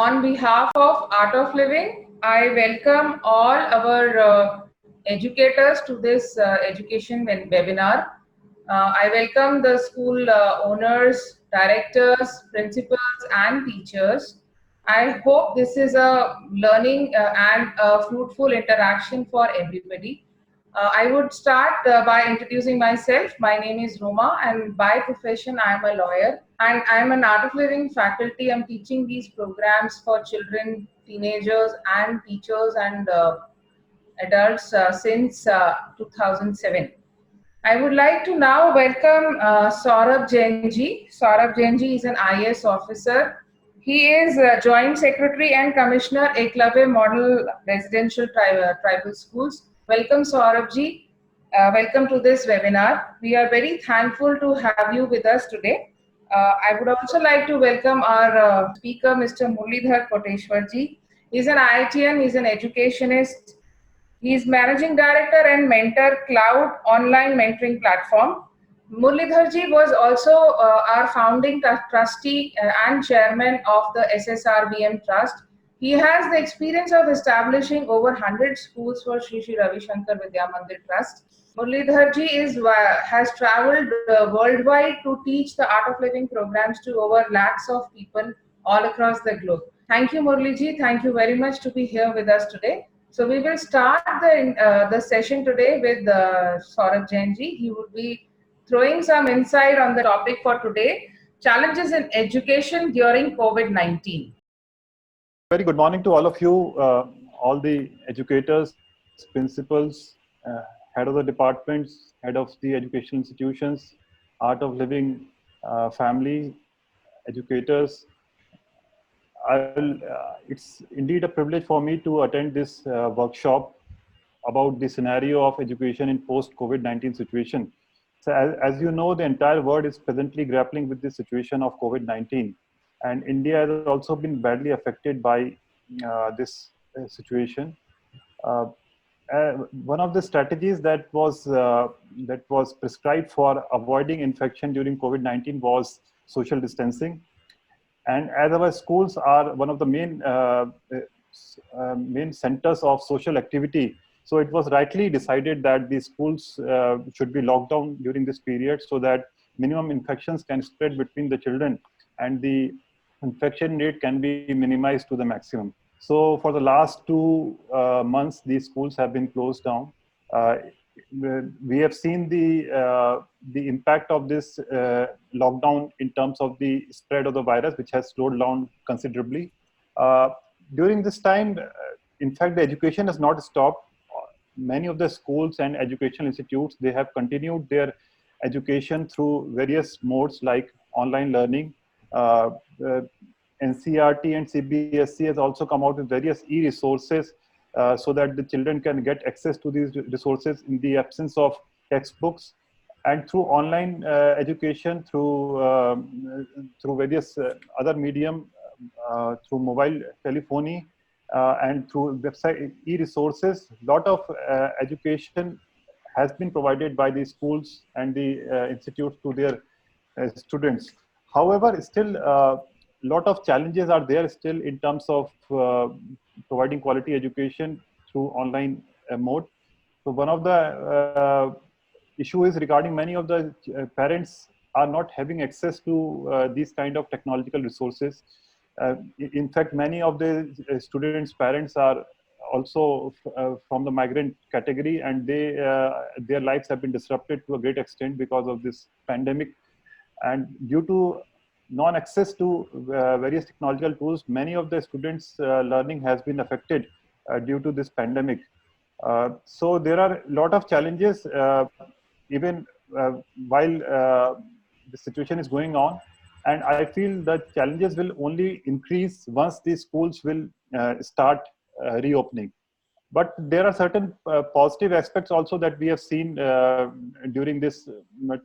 On behalf of Art of Living, I welcome all our educators to this education webinar. I welcome the school owners, directors, principals, and teachers. I hope this is a learning and a fruitful interaction for everybody. I would start by introducing myself. My name is Roma, and by profession, I am a lawyer. And I am an Art of Living faculty. I'm teaching these programs for children, teenagers, and teachers and adults since 2007. I would like to now welcome Saurabh Jainji. Saurabh Jainji is an IAS officer. He is Joint Secretary and Commissioner, Eklavya Model Residential Tribal Schools. Welcome, Saurabh ji. Welcome to this webinar. We are very thankful to have you with us today. I would also like to welcome our speaker, Mr. Murlidhar Koteshwar ji. He's an IITian, he's an educationist, he is managing director and mentor Cloud online mentoring platform. Murlidharji was also our founding trustee and chairman of the SSRBM Trust. He has the experience of establishing over 100 schools for Sri Sri Ravi Shankar Vidya Mandir Trust. Murlidharji has traveled worldwide to teach the Art of Living programs to over lakhs of people all across the globe. Thank you, Murliji. Thank you very much to be here with us today. So we will start the session today with Saurabh Jainji. He would be throwing some insight on the topic for today: challenges in education during COVID-19. Very good morning to all of you, all the educators, principals, head of the departments, head of the educational institutions, Art of Living family, educators. It's indeed a privilege for me to attend this workshop about the scenario of education in post-COVID-19 situation. So as you know, the entire world is presently grappling with the situation of COVID-19. And India has also been badly affected by this situation. One of the strategies that was prescribed for avoiding infection during COVID-19 was social distancing. And as our schools are one of the main centers of social activity, so it was rightly decided that the schools should be locked down during this period so that minimum infections can spread between the children and the infection rate can be minimized to the maximum. So for the last 2 months, these schools have been closed down. We have seen the impact of this lockdown in terms of the spread of the virus, which has slowed down considerably. During this time, in fact, the education has not stopped. Many of the schools and educational institutes, they have continued their education through various modes like online learning. NCRT and CBSE has also come out with various e-resources so that the children can get access to these resources in the absence of textbooks, and through online education, through various other medium, through mobile telephony and through website e-resources. Lot of education has been provided by the schools and the institutes to their students. However, still lot of challenges are there still in terms of providing quality education through online mode. So one of the issue is regarding many of the parents are not having access to these kind of technological resources. In fact, many of the students' parents are also from the migrant category, and their lives have been disrupted to a great extent because of this pandemic. And due to non-access to various technological tools, many of the students' learning has been affected due to this pandemic. So there are a lot of challenges even while the situation is going on. And I feel that challenges will only increase once these schools will start reopening. But there are certain positive aspects also that we have seen during this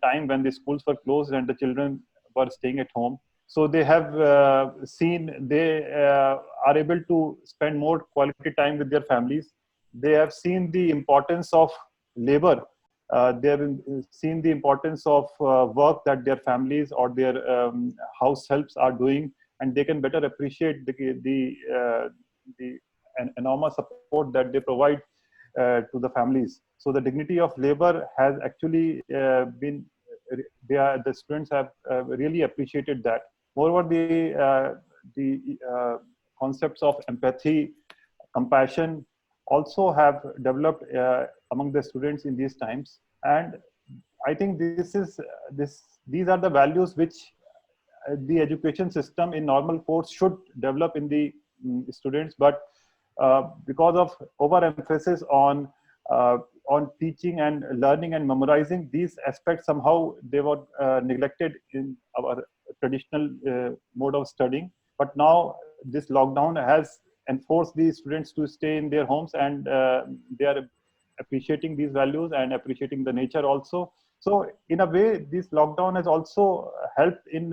time when the schools were closed and the children were staying at home. So they have they are able to spend more quality time with their families. They have seen the importance of labor. They have seen the importance of work that their families or their house helps are doing, and they can better appreciate the enormous support that they provide to the families. So the dignity of labor has actually been, the students have really appreciated that. Moreover, the concepts of empathy, compassion also have developed among the students in these times. And I think these are the values which the education system in normal course should develop in the students, but because of overemphasis on teaching and learning and memorizing, these aspects somehow they were neglected in our traditional mode of studying. But now this lockdown has enforced the students to stay in their homes, and they are appreciating these values and appreciating the nature also. So in a way, this lockdown has also helped in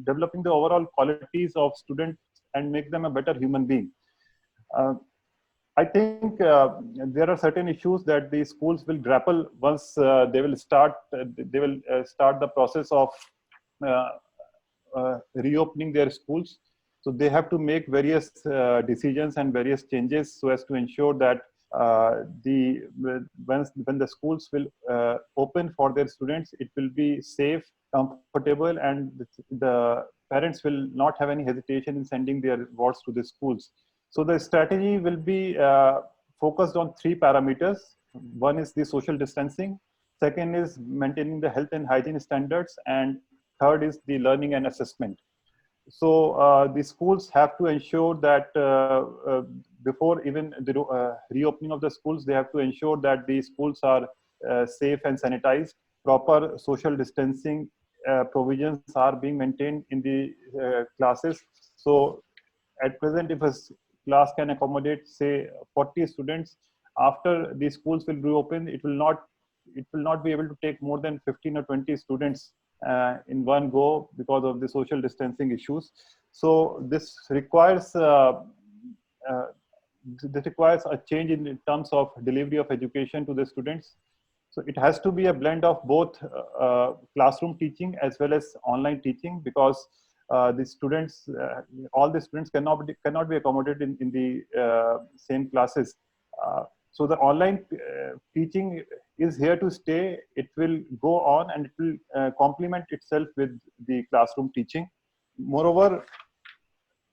developing the overall qualities of students and make them a better human being. Uh, I think there are certain issues that the schools will grapple once they will start. They will start the process of uh, reopening their schools. So they have to make various decisions and various changes so as to ensure that when the schools will open for their students, it will be safe, comfortable, and the parents will not have any hesitation in sending their wards to the schools. So the strategy will be focused on three parameters. One is the social distancing. Second is maintaining the health and hygiene standards. And third is the learning and assessment. So the schools have to ensure that before even the reopening of the schools, they have to ensure that the schools are safe and sanitized. Proper social distancing provisions are being maintained in the classes. So at present, if a class can accommodate, say, 40 students, after the schools will reopen, it will not be able to take more than 15 or 20 students in one go because of the social distancing issues. So uh, this requires a change in terms of delivery of education to the students. So it has to be a blend of both classroom teaching as well as online teaching, because the students, all the students cannot be accommodated in the same classes. So the online teaching is here to stay. It will go on, and it will complement itself with the classroom teaching. Moreover,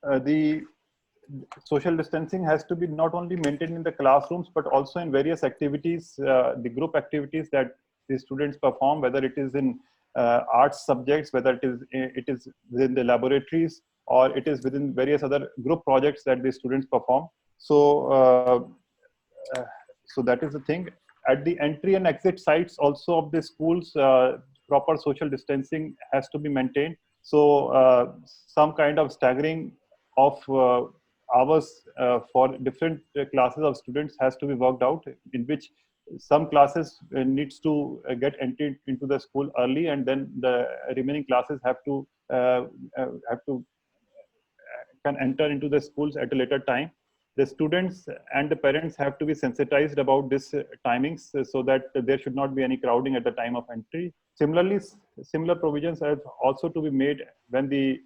the social distancing has to be not only maintained in the classrooms, but also in various activities, the group activities that the students perform, whether it is in arts subjects, whether it is within the laboratories, or it is within various other group projects that the students perform. Uh, so that is the thing. At the entry and exit sites also of the schools, proper social distancing has to be maintained. So some kind of staggering of hours for different classes of students has to be worked out, in which some classes needs to get entered into the school early, and then the remaining classes have to can enter into the schools at a later time. The students and the parents have to be sensitized about this timings, so that there should not be any crowding at the time of entry. Similarly, similar provisions have also to be made when the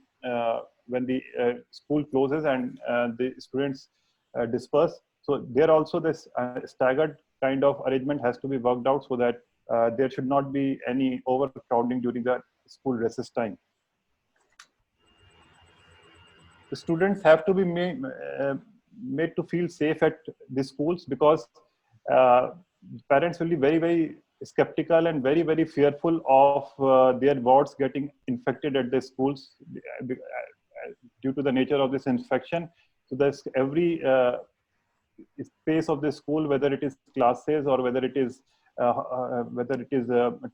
school closes and the students disperse. So there also this staggered kind of arrangement has to be worked out, so that there should not be any overcrowding during the school recess time. The students have to be made to feel safe at the schools, because uh, parents will be very, very skeptical and very, very fearful of their wards getting infected at the schools due to the nature of this infection. So there's every space of the school, whether it is classes or whether it is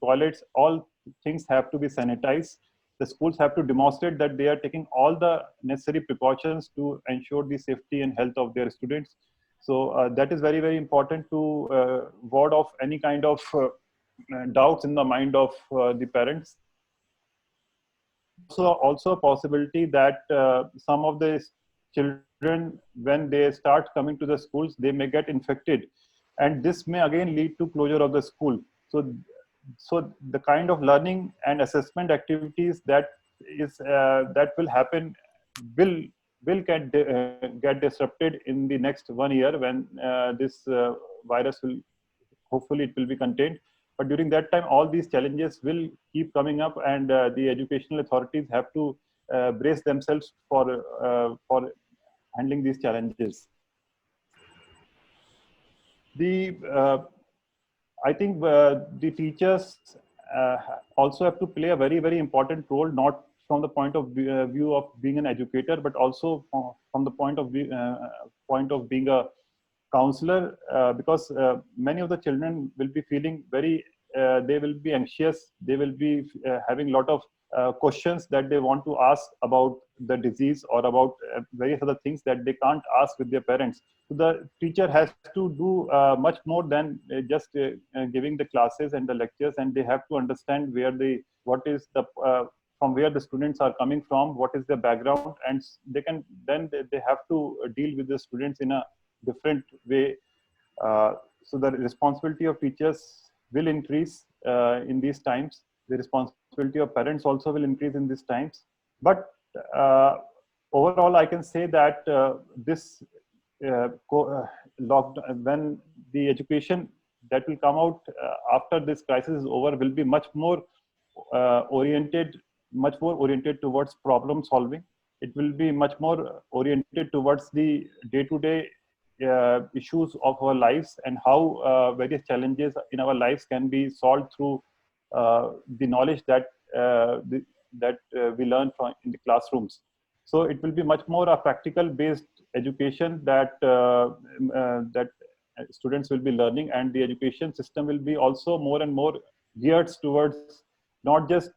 toilets, all things have to be sanitized. The schools have to demonstrate that they are taking all the necessary precautions to ensure the safety and health of their students. So that is very, very important to ward off any kind of doubts in the mind of the parents. So also a possibility that some of the children, when they start coming to the schools, they may get infected, and this may again lead to closure of the school. So the kind of learning and assessment activities that is that will happen will get disrupted in the next 1 year when this virus will, hopefully it will be contained. But during that time, all these challenges will keep coming up, and the educational authorities have to brace themselves for handling these challenges. I think the teachers also have to play a very, very important role, not from the point of view of being an educator, but also from the point of being a counselor, because many of the children will be feeling very, they will be anxious, they will be having a lot of questions that they want to ask about the disease or about various other things that they can't ask with their parents. So the teacher has to do much more than just giving the classes and the lectures, and they have to understand from where the students are coming from, what is their background, and they have to deal with the students in a different way. So the responsibility of teachers will increase in these times. The responsibility of parents also will increase in these times. But overall, I can say that this lockdown, when the education that will come out after this crisis is over, will be much more oriented towards problem solving. It will be much more oriented towards the day-to-day issues of our lives, and how various challenges in our lives can be solved through the knowledge that we learn from in the classrooms. So it will be much more a practical based education that students will be learning, and the education system will be also more and more geared towards not just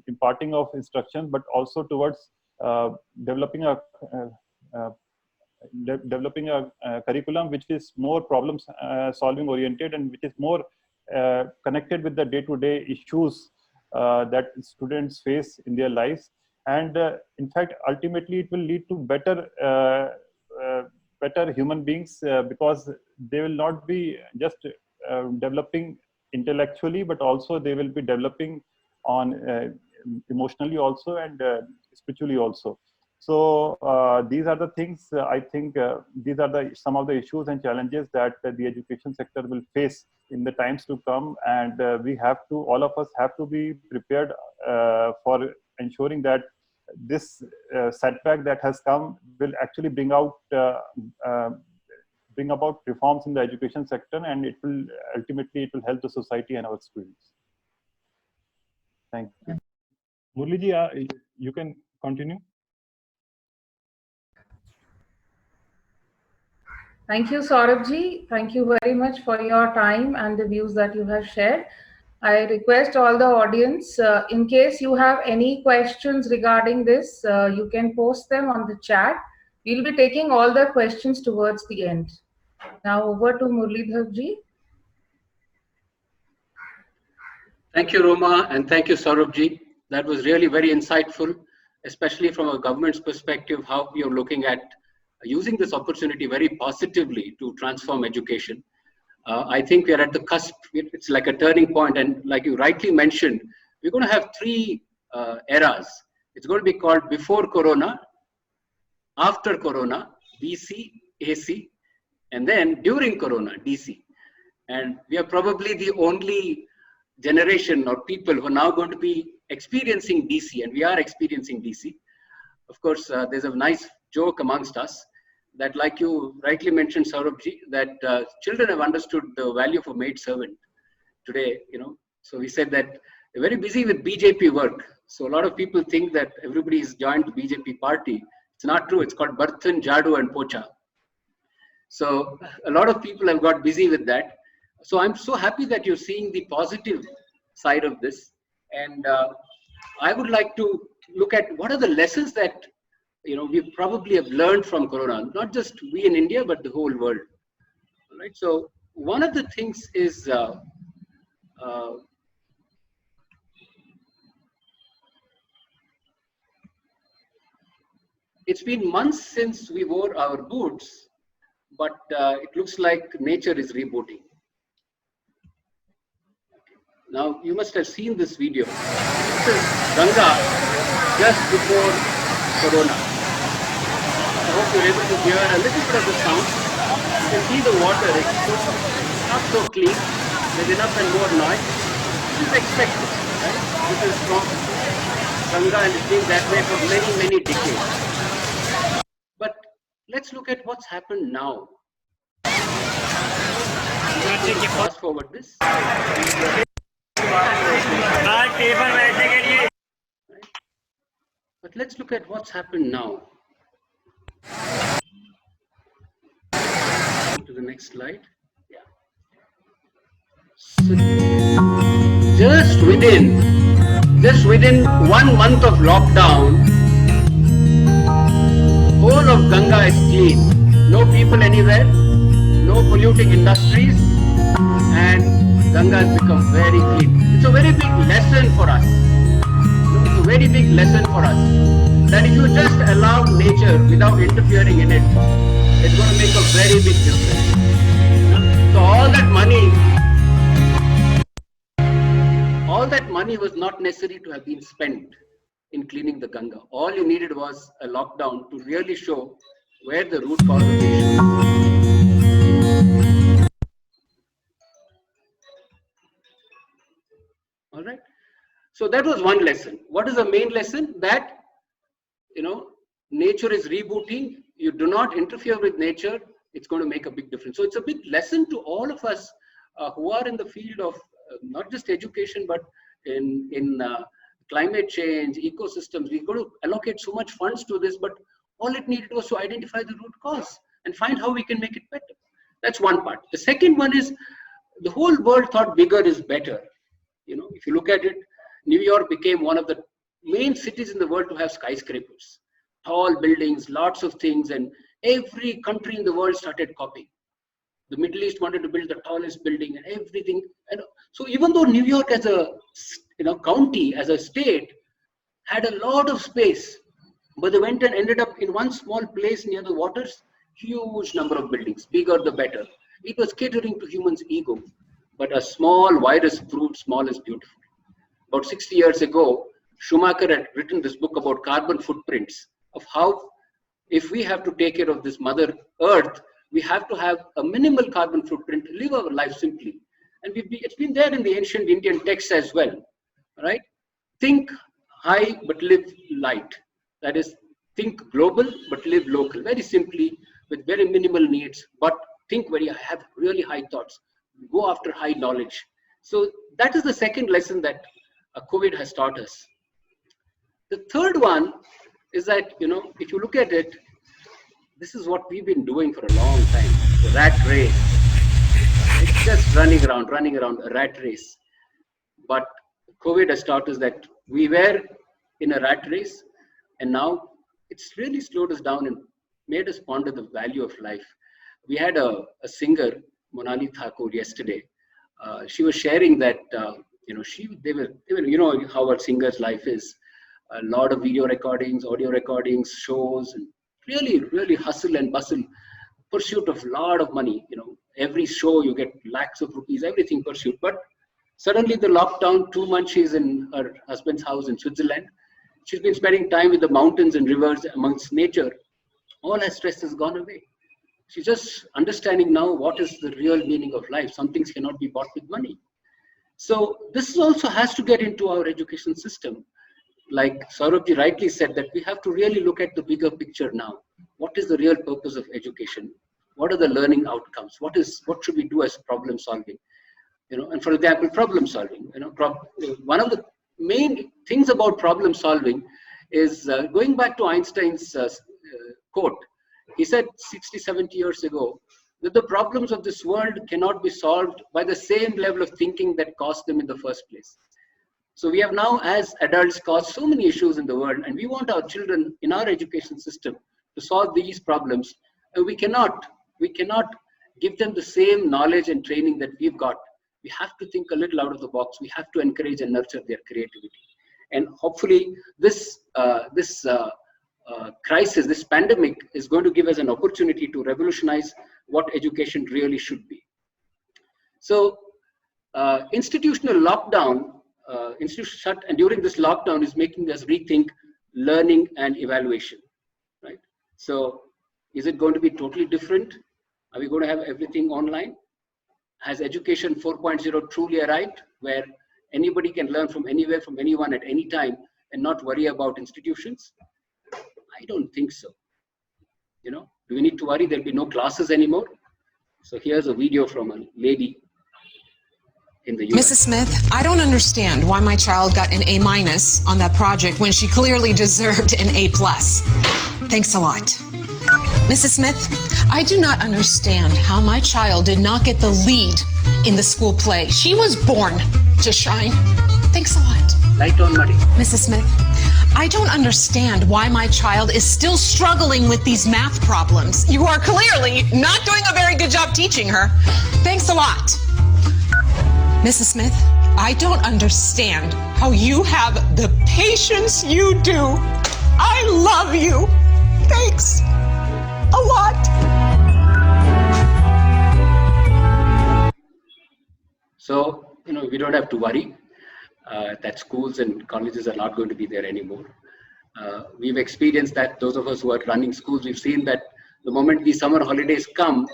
imparting of instructions, but also towards developing a curriculum which is more problem solving oriented, and which is more connected with the day-to-day issues that students face in their lives. And in fact, ultimately it will lead to better human beings, because they will not be just developing intellectually, but also they will be developing on emotionally also, and spiritually also. So these are the things, I think these are some of the issues and challenges that the education sector will face in the times to come. And all of us have to be prepared for ensuring that this setback that has come will actually bring about reforms in the education sector, and it will ultimately help the society and our students. Thank you. Murli ji, you can continue. Thank you, Saurabh-ji. Thank you very much for your time and the views that you have shared. I request all the audience, in case you have any questions regarding this, you can post them on the chat. We'll be taking all the questions towards the end. Now over to Muralidhar-ji. Thank you, Roma, and thank you, Saurabh-ji. That was really very insightful, especially from a government's perspective, how we are looking at using this opportunity very positively to transform education. I think we are at the cusp. It's like a turning point, and like you rightly mentioned, we're going to have three eras. It's going to be called before Corona, after Corona, BC, AC, and then during Corona, DC. And we are probably the only generation or people who are now going to be experiencing DC, and we are experiencing DC. Of course, there's a nice joke amongst us that, like you rightly mentioned, Saurabh-ji, that children have understood the value of a maid servant today, So we said that they're very busy with BJP work. So a lot of people think that everybody is joined the BJP party. It's not true. It's called Barthan, Jadu and Pocha. So a lot of people have got busy with that. So I'm so happy that you're seeing the positive side of this. And I would like to look at what are the lessons that we probably have learned from Corona, not just we in India, but the whole world. Right. So one of the things is it's been months since we wore our boots, but it looks like nature is rebooting. Now, you must have seen this video. This is Ganga just before Corona. I hope you're able to hear a little bit of the sound. You can see the water, it's not so clean. There's enough and more noise. This is expected, right? This is from Ganga and it's been that way for many, many decades. But let's look at what's happened now. Fast forward this. But let's look at what's happened now. To the next slide. Yeah. So just within 1 month of lockdown, the whole of Ganga is clean. No people anywhere, no polluting industries, and Ganga has become very clean. It's a very big lesson for us. It's a very big lesson for us that if you just allow nature without interfering in it, it's going to make a very big difference. So all that money was not necessary to have been spent in cleaning the Ganga. All you needed was a lockdown to really show where the root cause of the issue is. All right. So that was one lesson. What is the main lesson? That, nature is rebooting. You do not interfere with nature. It's going to make a big difference. So it's a big lesson to all of us who are in the field of not just education, but in climate change, ecosystems. We're going to allocate so much funds to this, but all it needed was to identify the root cause and find how we can make it better. That's one part. The second one is the whole world thought bigger is better. If you look at it, New York became one of the main cities in the world to have skyscrapers, tall buildings, lots of things, and every country in the world started copying. The Middle East wanted to build the tallest building and everything. And so even though New York as a county, as a state, had a lot of space, but they went and ended up in one small place near the waters, huge number of buildings, bigger the better. It was catering to humans' ego. But a small virus proved small is beautiful. About 60 years ago, Schumacher had written this book about carbon footprints of how, if we have to take care of this Mother Earth, we have to have a minimal carbon footprint to live our life simply. And it's been there in the ancient Indian texts as well, right? Think high but live light. That is, think global but live local. Very simply, with very minimal needs, but think have really high thoughts. Go after high knowledge. So that is the second lesson that COVID has taught us. The third one is that, if you look at it, this is what we've been doing for a long time. The rat race. It's just running around, a rat race. But COVID has taught us that we were in a rat race, and now it's really slowed us down and made us ponder the value of life. We had a singer, Monali Thakur, yesterday. She was sharing that they were how a singer's life is. A lot of video recordings, audio recordings, shows, and really hustle and bustle, pursuit of a lot of money. Every show you get lakhs of rupees, everything pursued. But suddenly the lockdown, 2 months she's in her husband's house in Switzerland. She's been spending time with the mountains and rivers amongst nature. All her stress has gone away. She's just understanding now what is the real meaning of life. Some things cannot be bought with money. So this also has to get into our education system. Like Saurabhji rightly said, that we have to really look at the bigger picture now. What is the real purpose of education? What are the learning outcomes? What should we do as problem solving? And for example, problem solving. One of the main things about problem solving is going back to Einstein's quote. He said 60, 70 years ago that the problems of this world cannot be solved by the same level of thinking that caused them in the first place. So we have now, as adults, caused so many issues in the world, and we want our children in our education system to solve these problems. And we cannot give them the same knowledge and training that we've got. We have to think a little out of the box. We have to encourage and nurture their creativity. And hopefully this crisis, this pandemic, is going to give us an opportunity to revolutionize what education really should be. So institutional lockdown, institution shut, and during this lockdown is making us rethink learning and evaluation, right? So is it going to be totally different? Are we going to have everything online? Has Education 4.0 truly arrived, where anybody can learn from anywhere, from anyone at any time, and not worry about institutions? I don't think so. You know, do we need to worry there'll be no classes anymore? So here's a video from a lady in the US. Mrs. Smith, I don't understand why my child got an A- on that project when she clearly deserved an A+. Thanks a lot. Mrs. Smith, I do not understand how my child did not get the lead in the school play. She was born to shine. Thanks a lot. Light on, Muddy. Mrs. Smith, I don't understand why my child is still struggling with these math problems. You are clearly not doing a very good job teaching her. Thanks a lot. Mrs. Smith, I don't understand how you have the patience you do. I love you. Thanks a lot. So, you know, we don't have to worry that schools and colleges are not going to be there anymore. We've experienced that, those of us who are running schools, we've seen that the moment the summer holidays come,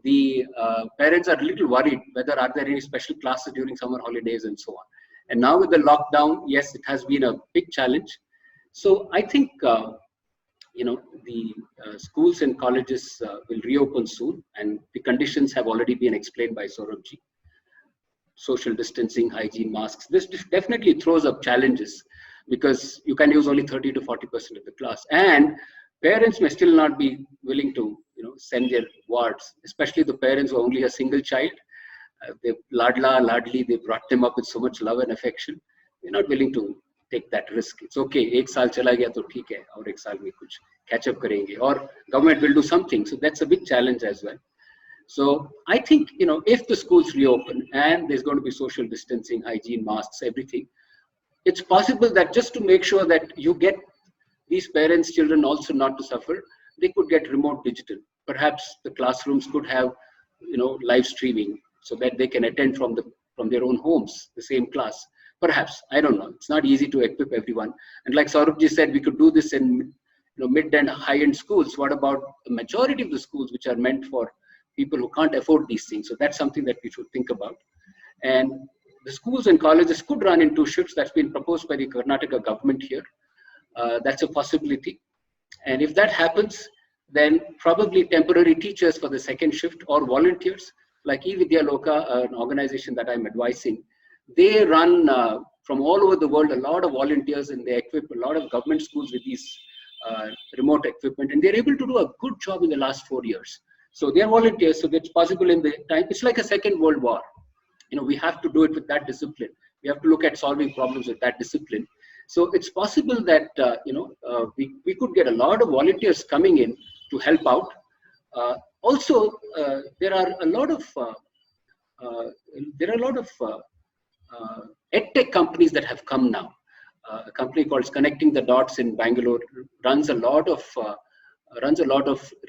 the parents are a little worried whether are there any special classes during summer holidays and so on. And now with the lockdown, yes, it has been a big challenge. So I think, you know, the schools and colleges will reopen soon, and the conditions have already been explained by Saurabh-ji. Social distancing, hygiene, masks. This definitely throws up challenges because you can use only 30 to 40% of the class, and parents may still not be willing to, you know, send their wards, especially the parents who are only a single child. They've ladly, they brought them up with so much love and affection. They're not willing to take that risk. It's okay, ek saal chala gaya to theek hai, aur ek saal mein kuch catch up karenge, or government will do something. So that's a big challenge as well. So I think, you know, if the schools reopen and there's going to be social distancing, hygiene, masks, everything, it's possible that just to make sure that you get these parents' children also not to suffer, they could get remote digital. Perhaps the classrooms could have, you know, live streaming so that they can attend from their own homes, the same class. Perhaps, I don't know. It's not easy to equip everyone. And like Saurabh-ji said, we could do this in, you know, mid and high-end schools. What about the majority of the schools which are meant for people who can't afford these things? So that's something that we should think about. And the schools and colleges could run in 2 shifts. That's been proposed by the Karnataka government here. That's a possibility. And if that happens, then probably temporary teachers for the 2nd shift or volunteers like eVidyaloka, an organization that I'm advising, they run from all over the world a lot of volunteers, and they equip a lot of government schools with these remote equipment, and they're able to do a good job in the last 4 years. So they're volunteers, so it's possible in the time. It's like a second world war. You know, we have to do it with that discipline. We have to look at solving problems with that discipline. So it's possible that, you know, we could get a lot of volunteers coming in to help out. Also, there are a lot of edtech companies that have come now. A company called Connecting the Dots in Bangalore runs a lot of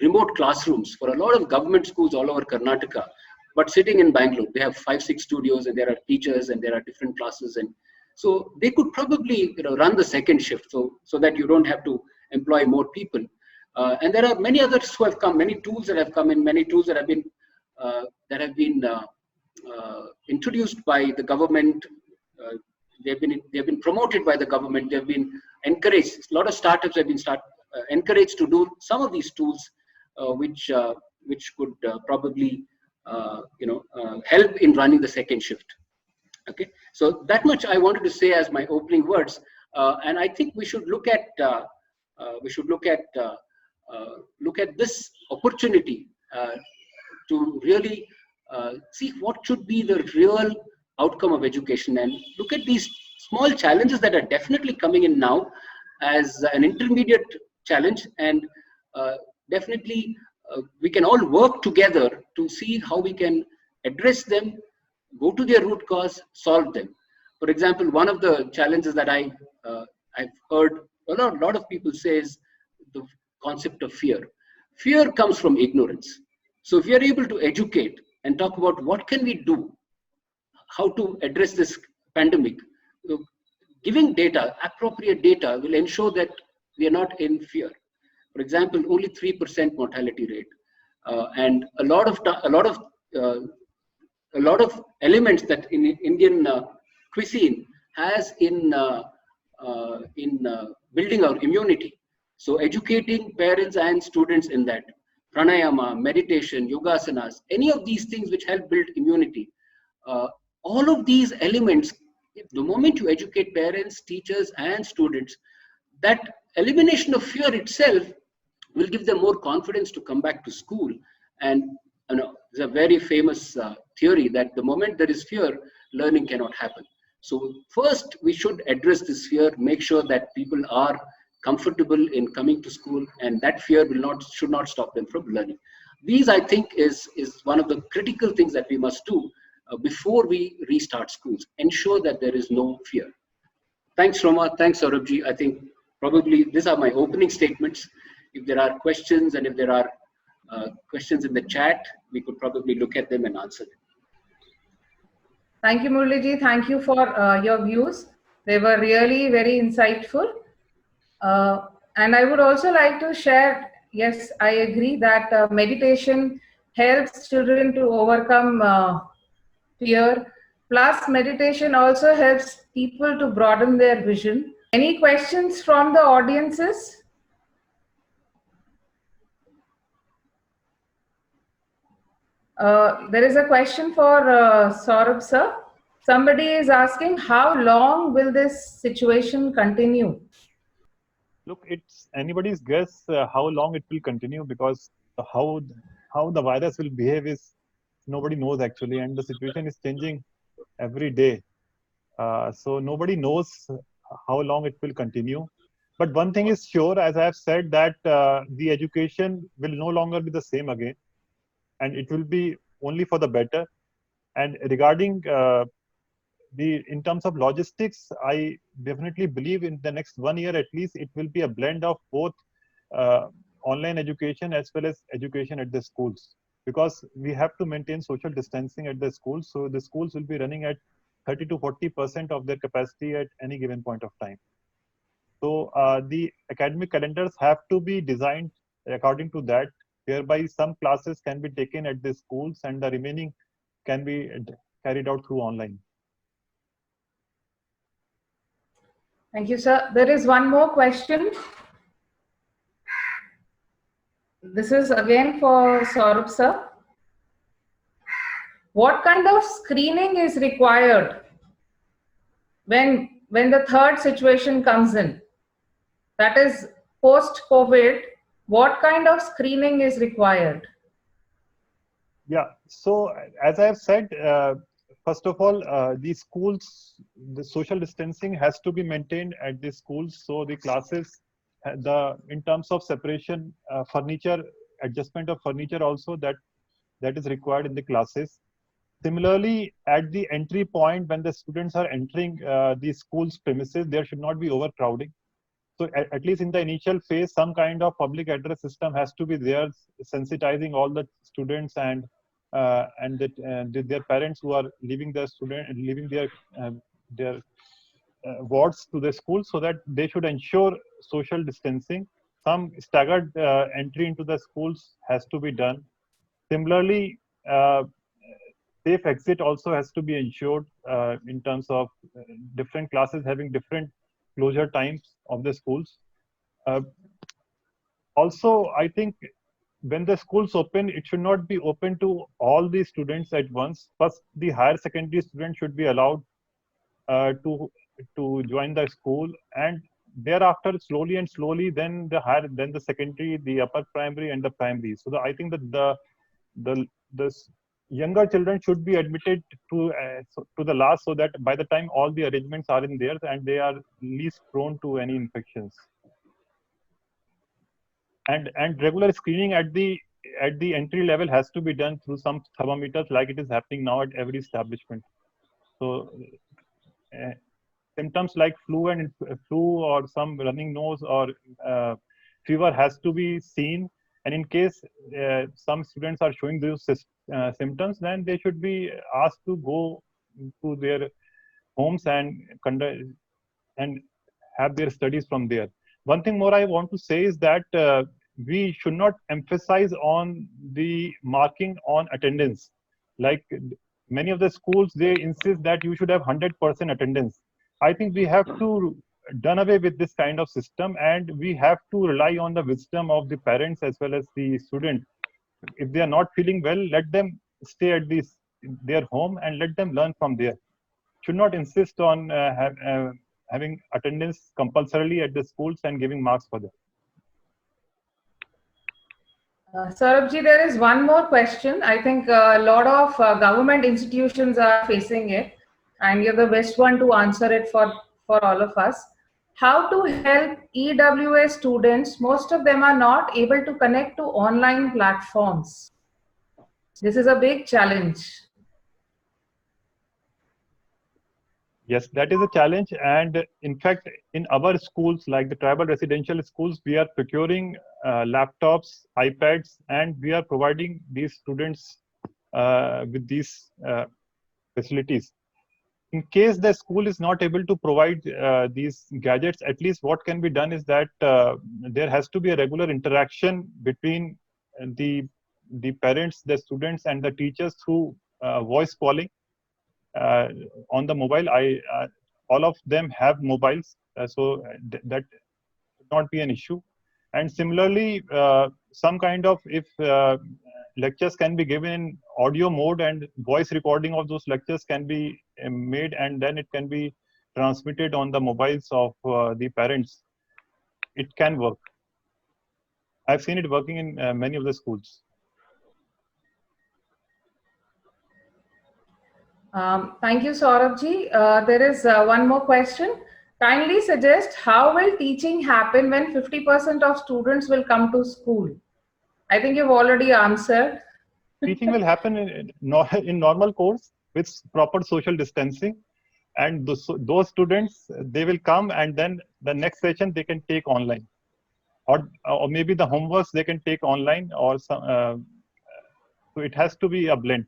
remote classrooms for a lot of government schools all over Karnataka, but sitting in Bangalore. They have 5-6 studios, and there are teachers and there are different classes, and so they could probably, you know, run the 2nd shift so that you don't have to employ more people. And there are many others who have come, many tools that have come in, many tools that have been introduced by the government. They've been promoted by the government. They've been encouraged. A lot of startups have been encouraged to do some of these tools, which could probably help in running the 2nd shift. Okay, so that much I wanted to say as my opening words, and I think we should look at this opportunity to really see what should be the real outcome of education, and look at these small challenges that are definitely coming in now as an intermediate challenge, and definitely we can all work together to see how we can address them, go to their root cause, solve them. For example, one of the challenges that I've heard a lot of people say is the concept of fear. Fear comes from ignorance. So if we are able to educate and talk about what can we do, how to address this pandemic. Giving data, appropriate data, will ensure that we are not in fear. For example, only 3% mortality rate, and a lot of elements that in Indian cuisine has in building our immunity. So educating parents and students in that, pranayama, meditation, yogasanas, any of these things which help build immunity, all of these elements, the moment you educate parents, teachers, and students, that elimination of fear itself will give them more confidence to come back to school. And there's a very famous theory that the moment there is fear, learning cannot happen. So first, we should address this fear, make sure that people are comfortable in coming to school, and that fear should not stop them from learning. These, I think, is one of the critical things that we must do before we restart schools. Ensure that there is no fear. Thanks, Roma. Thanks, Saurabh. I think probably these are my opening statements. If there are questions, and if there are questions in the chat, we could probably look at them and answer them. Thank you, Murliji. Thank you for your views. They were really very insightful. And I would also like to share, yes, I agree that meditation helps children to overcome fear. Plus, meditation also helps people to broaden their vision. Any questions from the audiences? There is a question for Saurabh sir. Somebody is asking, how long will this situation continue? Look, it's anybody's guess how long it will continue, because how the virus will behave is nobody knows actually, and the situation is changing every day. So nobody knows how long it will continue. But one thing is sure, as I have said, that the education will no longer be the same again, and it will be only for the better. And regarding in terms of logistics, I definitely believe in the next 1 year at least, it will be a blend of both online education as well as education at the schools, because we have to maintain social distancing at the schools. So the schools will be running at 30 to 40% of their capacity at any given point of time. So the academic calendars have to be designed according to that, whereby some classes can be taken at the schools and the remaining can be carried out through online. Thank you, sir. There is one more question. This is again for Saurabh sir. What kind of screening is required when the third situation comes in? That is post-COVID, what kind of screening is required? Yeah, so as I have said, first of all, the schools, the social distancing has to be maintained at the schools. So the classes, in terms of separation, furniture, adjustment of furniture also, that is required in the classes. Similarly, at the entry point, when the students are entering the school's premises, there should not be overcrowding. So at least in the initial phase, some kind of public address system has to be there, sensitizing all the students and their parents who are leaving their wards to the school, so that they should ensure social distancing. Some staggered entry into the schools has to be done. Similarly, safe exit also has to be ensured in terms of different classes having different closure times of the schools. Also, I think when the schools open, it should not be open to all the students at once. First, the higher secondary students should be allowed to join the school, and thereafter, slowly, then the secondary, the upper primary, and the primary. So I think that the younger children should be admitted to the last, so that by the time all the arrangements are in there and they are least prone to any infections. And regular screening at the entry level has to be done through some thermometers, like it is happening now at every establishment. So symptoms like flu or some running nose or fever has to be seen. And in case some students are showing those symptoms, then they should be asked to go to their homes and have their studies from there. One thing more I want to say is that we should not emphasize on the marking on attendance. Like many of the schools, they insist that you should have 100% attendance. I think we have to done away with this kind of system, and we have to rely on the wisdom of the parents as well as the student. If they are not feeling well, let them stay at their home and let them learn from there. Should not insist on having attendance compulsorily at the schools and giving marks for them. Saurabh ji, there is one more question. I think a lot of government institutions are facing it, and you're the best one to answer it for all of us. How to help EWS students? Most of them are not able to connect to online platforms. This is a big challenge. Yes, that is a challenge. And in fact, in our schools, like the tribal residential schools, we are procuring laptops, iPads, and we are providing these students with these facilities. In case the school is not able to provide these gadgets, at least what can be done is that there has to be a regular interaction between the parents, the students, and the teachers through voice calling on the mobile. All of them have mobiles, so that should not be an issue. And similarly, some kind of, if lectures can be given in audio mode and voice recording of those lectures can be made, and then it can be transmitted on the mobiles of the parents, it can work. I've seen it working in many of the schools. Thank you, Saurabh ji. There is one more question. Kindly suggest how will teaching happen when 50% of students will come to school? I think you've already answered. Teaching will happen in normal course with proper social distancing, and those students, they will come, and then the next session they can take online, or maybe the homeworks they can take online, or some. So it has to be a blend.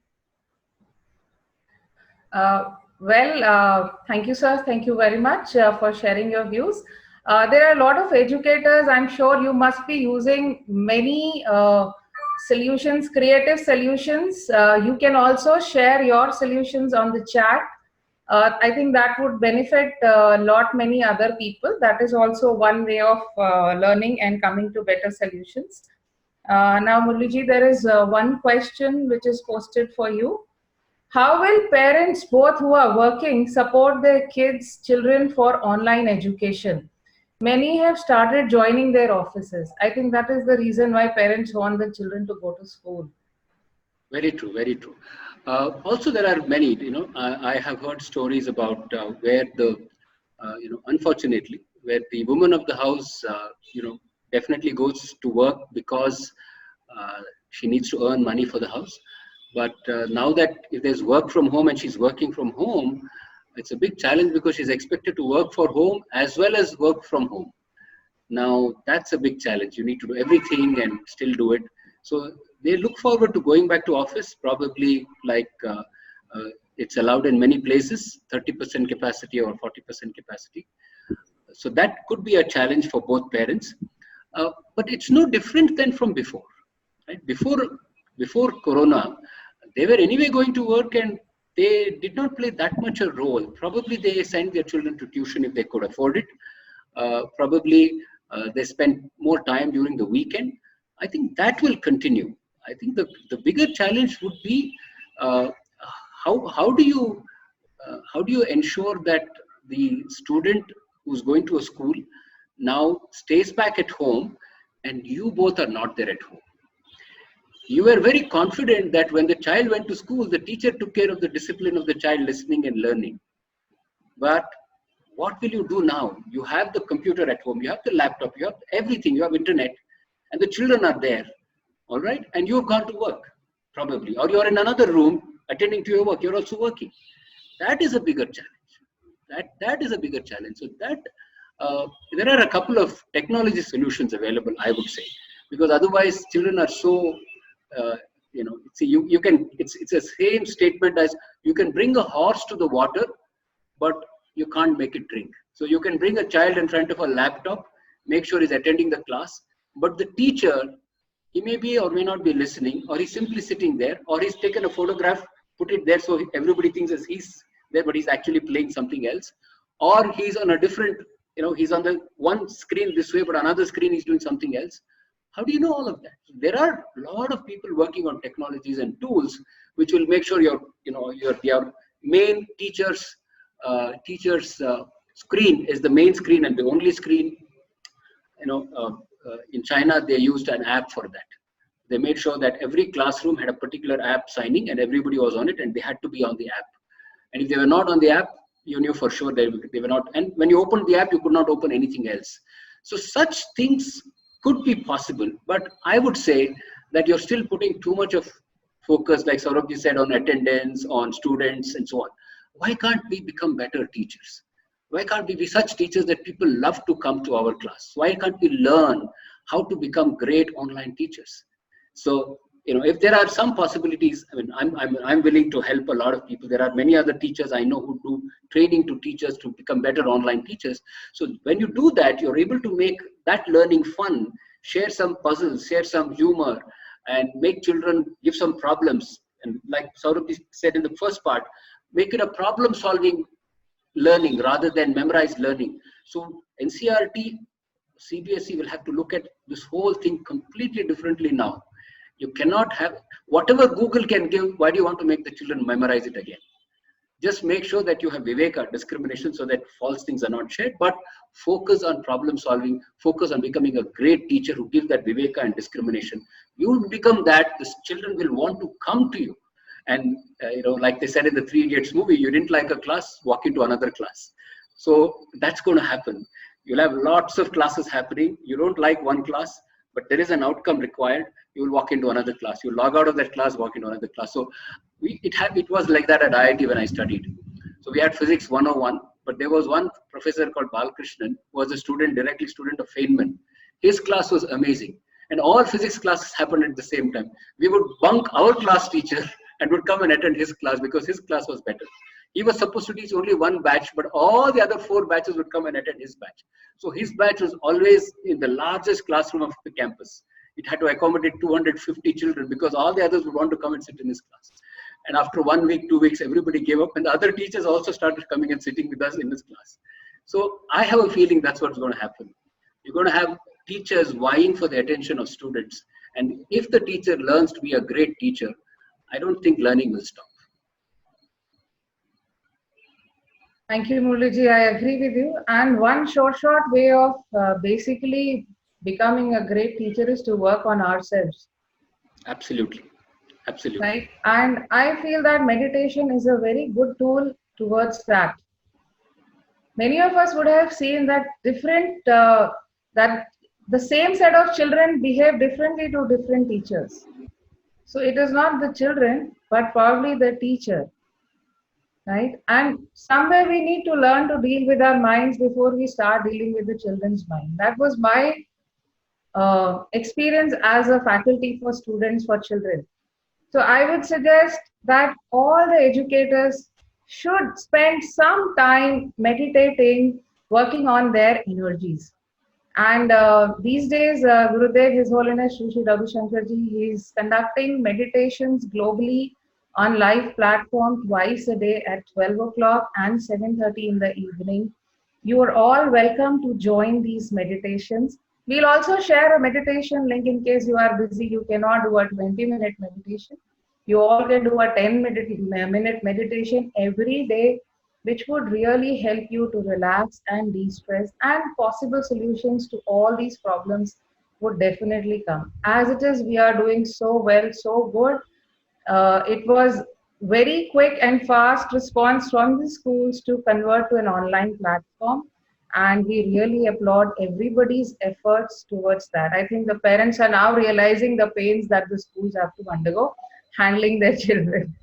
Thank you, sir. Thank you very much for sharing your views. There are a lot of educators. I'm sure you must be using many solutions, creative solutions. You can also share your solutions on the chat. I think that would benefit many other people. That is also one way of learning and coming to better solutions. Now, Murliji, there is one question which is posted for you. How will parents, both who are working, support their children for online education? Many have started joining their offices. I think that is the reason why parents want the children to go to school. Very true, very true. Also, there are many, I have heard stories about where unfortunately, where the woman of the house, definitely goes to work because she needs to earn money for the house. But now that if there's work from home and she's working from home, it's a big challenge because she's expected to work for home as well as work from home. Now, that's a big challenge. You need to do everything and still do it. So they look forward to going back to office, probably like it's allowed in many places, 30% capacity or 40% capacity. So that could be a challenge for both parents. But it's no different than from before. Right? Before Corona, they were anyway going to work and they did not play that much a role. Probably they sent their children to tuition if they could afford it. Probably they spent more time during the weekend. I think that will continue. I think the bigger challenge would be how do you ensure that the student who's going to a school now stays back at home and you both are not there at home. You were very confident that when the child went to school, the teacher took care of the discipline of the child listening and learning. But what will you do now? You have the computer at home, you have the laptop, you have everything, you have internet, and the children are there, all right? And you've gone to work, probably, or you're in another room attending to your work, you're also working. That is a bigger challenge. That is a bigger challenge. So that there are a couple of technology solutions available, I would say, because otherwise children are so see, you can, it's the same statement as you can bring a horse to the water, but you can't make it drink. So you can bring a child in front of a laptop, make sure he's attending the class, but the teacher, he may be or may not be listening, or he's simply sitting there, or he's taken a photograph, put it there so everybody thinks that he's there, but he's actually playing something else, or he's on a different, he's on the one screen this way, but another screen he's doing something else. How do you know all of that? There are a lot of people working on technologies and tools which will make sure your main teacher's screen is the main screen and the only screen. In China, they used an app for that. They made sure that every classroom had a particular app signing and everybody was on it and they had to be on the app. And if they were not on the app, you knew for sure they were not. And when you opened the app, you could not open anything else. So such things could be possible. But I would say that you're still putting too much of focus, like Saurabh said, on attendance, on students and so on. Why can't we become better teachers? Why can't we be such teachers that people love to come to our class? Why can't we learn how to become great online teachers? So, if there are some possibilities, I'm willing to help a lot of people. There are many other teachers I know who do training to teachers to become better online teachers. So when you do that, you're able to make that learning fun, share some puzzles, share some humor, and make children give some problems. And like Saurabh said in the first part, make it a problem-solving learning rather than memorized learning. So NCERT, CBSE will have to look at this whole thing completely differently now. You cannot have whatever Google can give. Why do you want to make the children memorize it again? Just make sure that you have viveka, discrimination, so that false things are not shared, but focus on problem solving, focus on becoming a great teacher who gives that viveka and discrimination. You will become that, the children will want to come to you. And like they said in the Three Idiots movie, you didn't like a class, walk into another class. So that's going to happen. You'll have lots of classes happening. You don't like one class, but there is an outcome required. You will walk into another class. You log out of that class, walk into another class. So it was like that at IIT when I studied. So we had Physics 101, but there was one professor called Balkrishnan, who was a directly student of Feynman. His class was amazing. And all physics classes happened at the same time. We would bunk our class teacher and would come and attend his class because his class was better. He was supposed to teach only one batch, but all the other 4 batches would come and attend his batch. So his batch was always in the largest classroom of the campus. It had to accommodate 250 children because all the others would want to come and sit in his class. And after 1 week, 2 weeks, everybody gave up, and the other teachers also started coming and sitting with us in his class. So I have a feeling that's what's going to happen. You're going to have teachers vying for the attention of students. And if the teacher learns to be a great teacher, I don't think learning will stop. Thank you, Murliji. I agree with you. And one short way of basically becoming a great teacher is to work on ourselves. Absolutely. Absolutely. Right. And I feel that meditation is a very good tool towards that. Many of us would have seen that that the same set of children behave differently to different teachers. So it is not the children, but probably the teacher. Right? And somewhere we need to learn to deal with our minds before we start dealing with the children's mind. That was my experience as a faculty for students for children. So I would suggest that all the educators should spend some time meditating, working on their energies. And these days, Gurudev, His Holiness Shri Shri Ravi Shankarji, he is conducting meditations globally on live platform twice a day at 12 o'clock and 7:30 in the evening. You are all welcome to join these meditations. We'll also share a meditation link in case you are busy, you cannot do a 20-minute meditation. You all can do a 10-minute meditation every day, which would really help you to relax and de-stress, and possible solutions to all these problems would definitely come. As it is, we are doing so well, so good. It was very quick and fast response from the schools to convert to an online platform. And we really applaud everybody's efforts towards that. I think the parents are now realizing the pains that the schools have to undergo handling their children.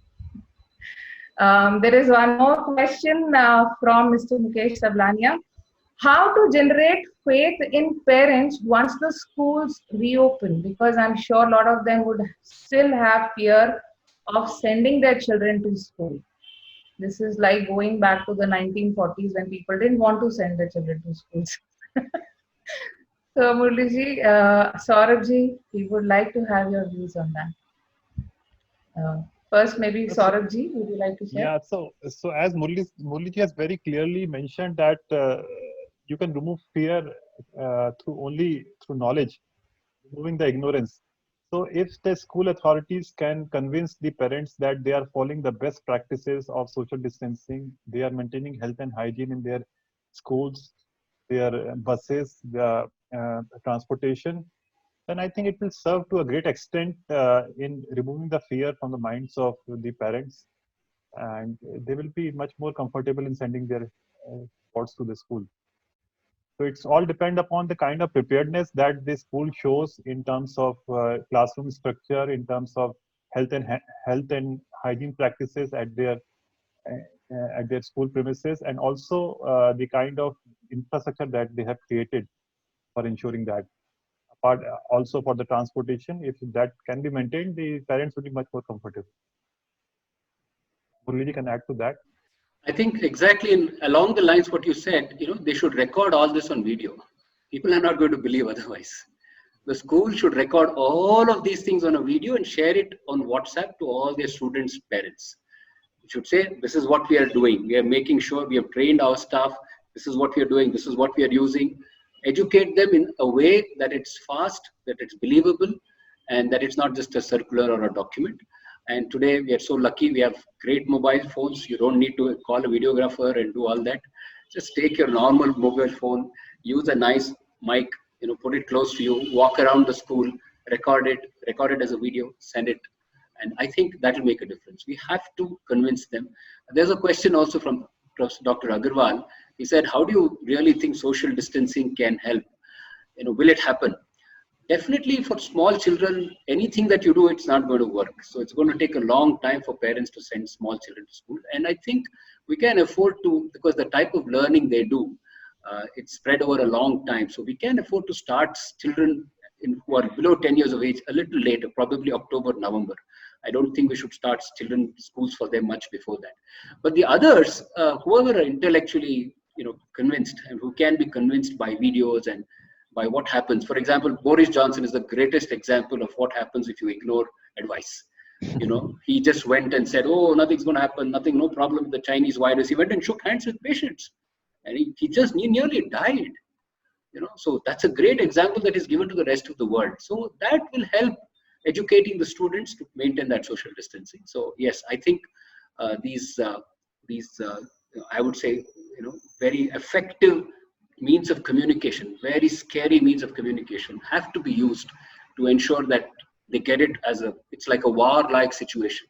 There is one more question from Mr. Mukesh Sablania. how to generate faith in parents once the schools reopen, because I'm sure a lot of them would still have fear of sending their children to school. This is like going back to the 1940s when people didn't want to send their children to schools. So Murliji, Saurabhji, we would like to have your views on that. First, maybe Saurabhji, would you like to share? Yeah, so as Murliji has very clearly mentioned that you can remove fear through knowledge, removing the ignorance. So if the school authorities can convince the parents that they are following the best practices of social distancing, they are maintaining health and hygiene in their schools, their buses, their transportation, then I think it will serve to a great extent in removing the fear from the minds of the parents, and they will be much more comfortable in sending their thoughts to the school. So it's all depend upon the kind of preparedness that the school shows in terms of classroom structure, in terms of health and hygiene practices at their school premises, and also the kind of infrastructure that they have created for ensuring that. Apart also for the transportation, if that can be maintained, the parents will be much more comfortable. Murli can add to that. I think exactly along the lines what you said, they should record all this on video. People are not going to believe otherwise. The school should record all of these things on a video and share it on WhatsApp to all their students' parents. You should say, this is what we are doing. We are making sure we have trained our staff. This is what we are doing. This is what we are using. Educate them in a way that it's fast, that it's believable, and that it's not just a circular or a document. And today we are so lucky, we have great mobile phones. You don't need to call a videographer and do all that. Just take your normal mobile phone, use a nice mic, put it close to you, walk around the school, record it as a video, send it. And I think that will make a difference. We have to convince them. There's a question also from Dr. Agarwal. He said, how do you really think social distancing can help? Will it happen? Definitely for small children, anything that you do, it's not going to work. So it's going to take a long time for parents to send small children to school. And I think we can afford to, because the type of learning they do, it's spread over a long time. So we can afford to start children who are below 10 years of age a little later, probably October, November. I don't think we should start children schools for them much before that. But the others, whoever are intellectually convinced and who can be convinced by videos and by what happens. For example, Boris Johnson is the greatest example of what happens if you ignore advice. He just went and said, oh, nothing's going to happen, no problem with the Chinese virus. He went and shook hands with patients and he nearly died. So that's a great example that is given to the rest of the world. So that will help educating the students to maintain that social distancing. So yes, I think these I would say, very effective means of communication, very scary means of communication have to be used to ensure that they get it it's like a war-like situation.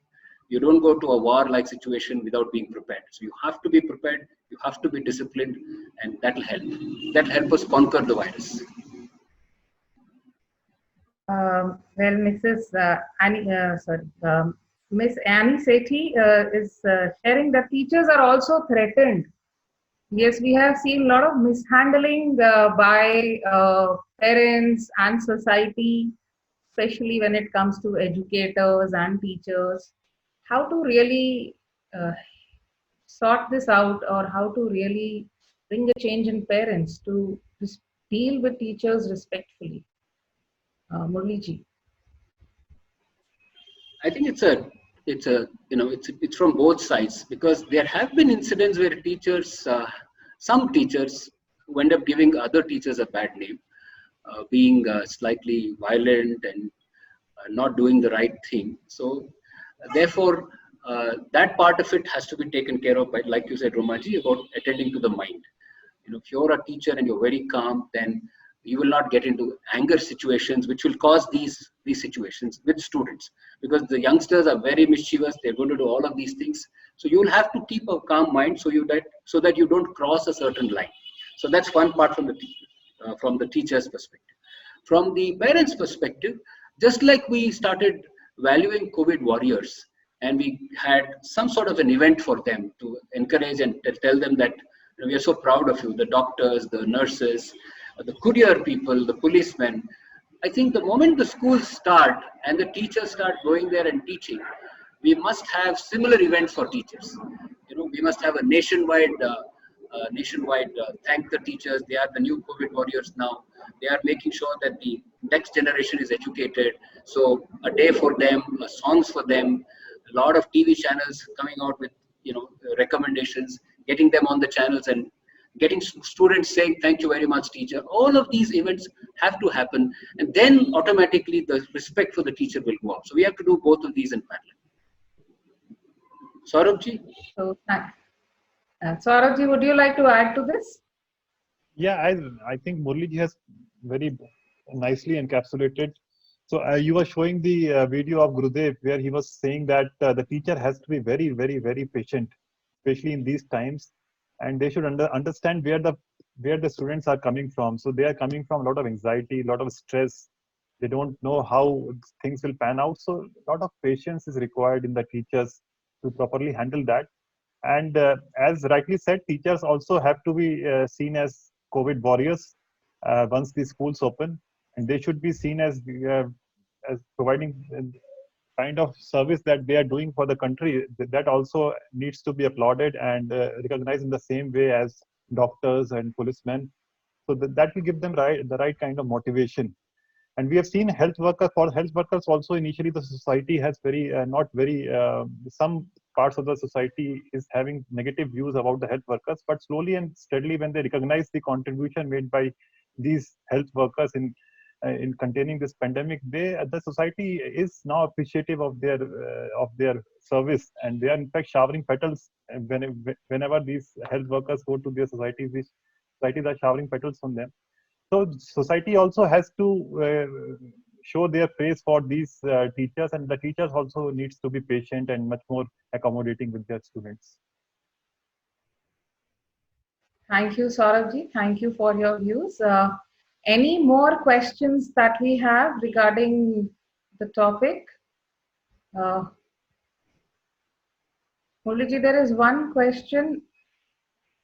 You don't go to a war-like situation without being prepared. So you have to be prepared, you have to be disciplined, and that'll help. That'll help us conquer the virus. Well, Miss Annie Sethi is sharing that teachers are also threatened. Yes, we have seen a lot of mishandling by parents and society, especially when it comes to educators and teachers. How to really sort this out, or how to really bring a change in parents to deal with teachers respectfully? Murliji. I think it's from both sides, because there have been incidents where teachers, some teachers, who end up giving other teachers a bad name, being slightly violent and not doing the right thing. So therefore, that part of it has to be taken care of by, like you said, Romaji, about attending to the mind. If you're a teacher and you're very calm, then you will not get into anger situations, which will cause these situations with students, because the youngsters are very mischievous. They're going to do all of these things. So you will have to keep a calm mind so that you don't cross a certain line. So that's one part from the teacher's perspective. From the parents' perspective, just like we started valuing COVID warriors, and we had some sort of an event for them to encourage and tell them that We are so proud of you, the doctors, the nurses, the courier people, the policemen. I think the moment the schools start and the teachers start going there and teaching, we must have similar events for teachers. We must have a nationwide thank the teachers. They are the new COVID warriors now. They are making sure that the next generation is educated. So a day for them, songs for them, a lot of TV channels coming out with recommendations, getting them on the channels and getting students saying thank you very much teacher. All of these events have to happen, and then automatically the respect for the teacher will go up. So we have to do both of these in parallel. Saurabh-ji? So, Saurabh-ji, would you like to add to this? Yeah, I think Murli-ji has very nicely encapsulated. So you were showing the video of Gurudev where he was saying that the teacher has to be very, very, very patient, especially in these times, and they should understand where the students are coming from. So they are coming from a lot of anxiety, a lot of stress. They don't know how things will pan out. So a lot of patience is required in the teachers to properly handle that. And as rightly said, teachers also have to be seen as COVID warriors once the schools open, and they should be seen as providing kind of service that they are doing for the country. That also needs to be applauded and recognized in the same way as doctors and policemen. So that will give them the right kind of motivation. And we have seen health workers also. Initially the society has some parts of the society is having negative views about the health workers, but slowly and steadily when they recognize the contribution made by these health workers in containing this pandemic, the society is now appreciative of their service, and they are in fact showering petals whenever these health workers go to their societies. These societies are showering petals on them. So society also has to show their praise for these teachers, and the teachers also needs to be patient and much more accommodating with their students. Thank you, Saurabh-ji. Thank you for your views. Any more questions that we have regarding the topic? Murli-ji, there is one question.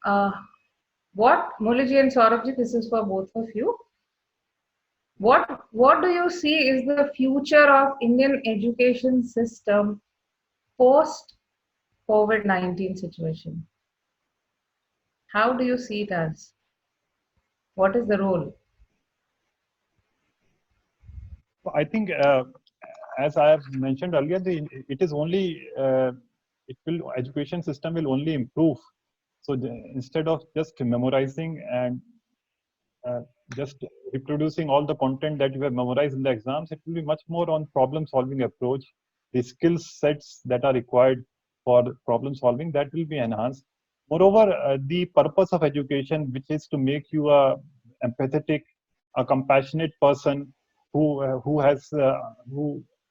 Murli-ji and Saurabh-ji, this is for both of you. What do you see is the future of Indian education system post COVID-19 situation? How do you see it as? What is the role? I think, as I have mentioned earlier, education system will only improve. So instead of just memorizing and just reproducing all the content that you have memorized in the exams, it will be much more on problem-solving approach. The skill sets that are required for problem solving, that will be enhanced. Moreover, the purpose of education, which is to make you a empathetic, a compassionate person who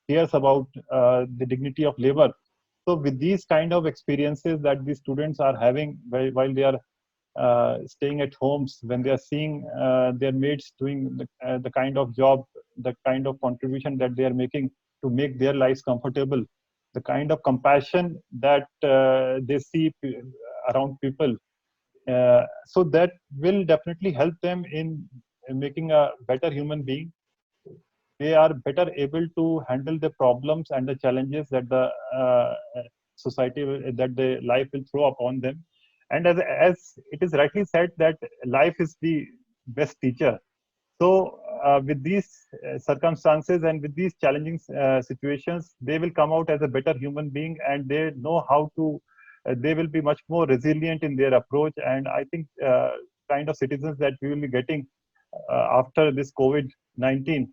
cares about the dignity of labor. So with these kind of experiences that the students are having while they are staying at homes, when they are seeing their mates doing the kind of job, the kind of contribution that they are making to make their lives comfortable, the kind of compassion that they see around people, so that will definitely help them in making a better human being. They are better able to handle the problems and the challenges that the society, that the life will throw upon them. And as it is rightly said, that life is the best teacher. So with these circumstances and with these challenging situations, they will come out as a better human being, and they know how to, they will be much more resilient in their approach. And I think kind of citizens that we will be getting after this COVID-19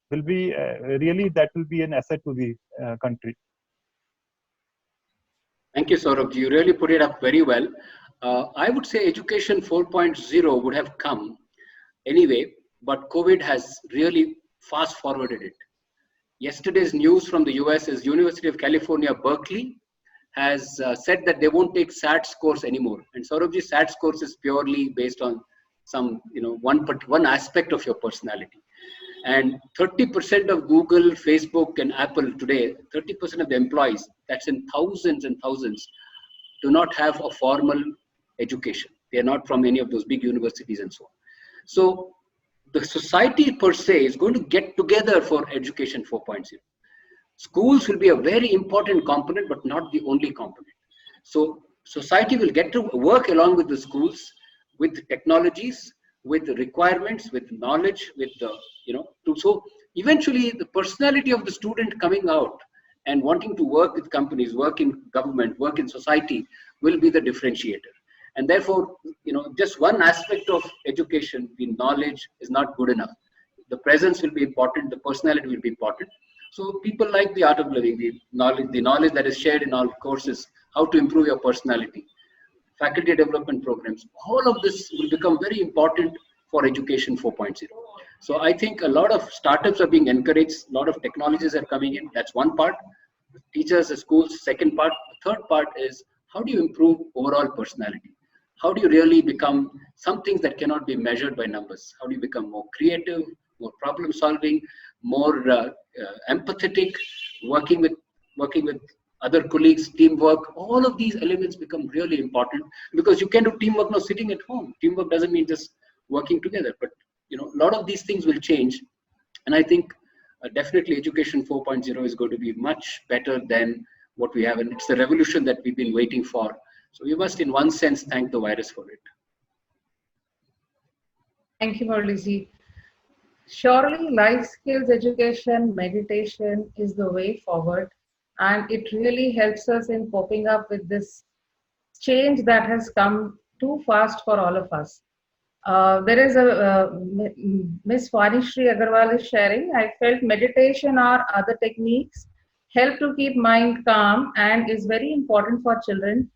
will be really, that will be an asset to the country. Thank you, Saurabh. You really put it up very well. I would say education 4.0 would have come anyway, but COVID has really fast forwarded it. Yesterday's news from the US is University of California, Berkeley has said that they won't take SAT scores anymore. And Saurabhji, SAT scores is purely based on some, one aspect of your personality. And 30% of Google, Facebook, and Apple today, 30% of the employees, that's in thousands and thousands, do not have a formal education. They They are not from any of those big universities and so on. So the society per se is going to get together for Education 4.0. Schools will be a very important component, but not the only component. So society will get to work along with the schools, with the technologies, with the requirements, with knowledge, with the, so eventually the personality of the student coming out and wanting to work with companies, work in government, work in society will be the differentiator. And therefore, just one aspect of education, the knowledge, is not good enough. The presence will be important, the personality will be important. So people like the art of living, the knowledge that is shared in all courses, how to improve your personality, faculty development programs, all of this will become very important for Education 4.0. So I think a lot of startups are being encouraged, a lot of technologies are coming in. That's one part. Teachers, the schools, second part. The third part is, how do you improve overall personality? How do you really become some things that cannot be measured by numbers? How do you become more creative, more problem solving, more empathetic, working with other colleagues, teamwork? All of these elements become really important, because you can do teamwork now sitting at home. Teamwork doesn't mean just working together, but a lot of these things will change. And I think definitely Education 4.0 is going to be much better than what we have, and it's the revolution that we've been waiting for. So we must, in one sense, thank the virus for it. Thank you, Muraliji. Surely life skills education, meditation is the way forward, and it really helps us in coping up with this change that has come too fast for all of us. There is a Miss Vanishri Agarwal is sharing, I felt meditation or other techniques help to keep mind calm and is very important for children.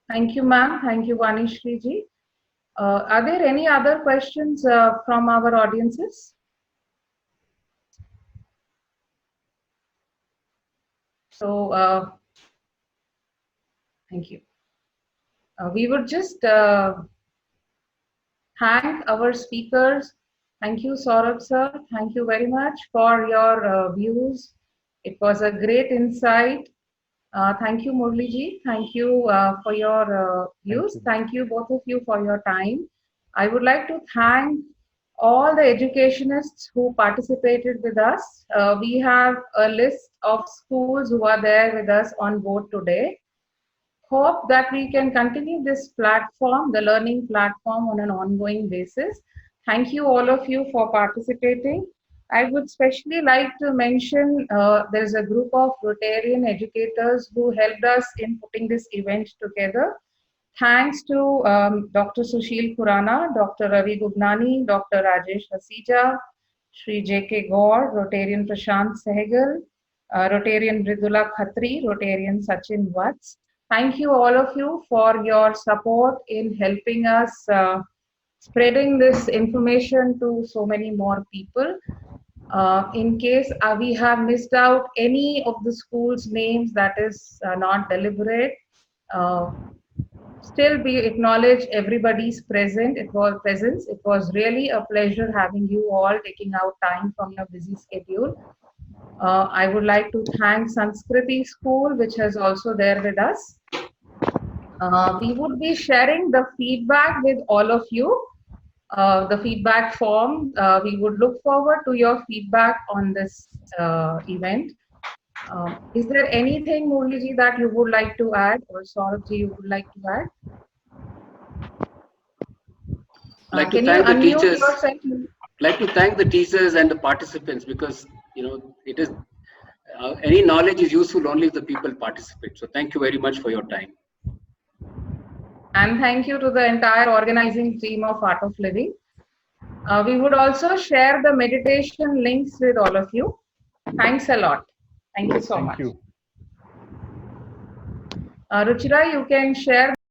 Thank you, ma'am. Thank you, Vanishri ji. Are there any other questions from our audiences? So, thank you. We would just thank our speakers. Thank you, Saurabh sir. Thank you very much for your views. It was a great insight. Thank you, Murali ji. Thank you for your views. Thank you, both of you, for your time. I would like to thank all the educationists who participated with us. We have a list of schools who are there with us on board today. Hope that we can continue this platform, the learning platform, on an ongoing basis. Thank you, all of you, for participating. I would especially like to mention there's a group of Rotarian educators who helped us in putting this event together. Thanks to Dr. Sushil Khurana, Dr. Ravi Gugnani, Dr. Rajesh Hasija, Shri J.K. Gaur, Rotarian Prashant Sehgal, Rotarian Mridula Khatri, Rotarian Sachin Vats. Thank you, all of you, for your support in helping us spreading this information to so many more people. In case we have missed out any of the schools' names, that is not deliberate. Still, we acknowledge everybody's presence. It was really a pleasure having you all taking out time from your busy schedule. I would like to thank Sanskriti School, which is also there with us. We would be sharing the feedback with all of you. The feedback form, we would look forward to your feedback on this event. Is there anything, Murali ji, that you would like to add, or Saurabh ji, you would like to add? Like to thank the teachers. Like to thank the teachers and the participants, because it is any knowledge is useful only if the people participate. So thank you very much for your time. And thank you to the entire organizing team of Art of Living. We would also share the meditation links with all of you. Thanks a lot. Thank you so much. Thank you. Ruchira, you can share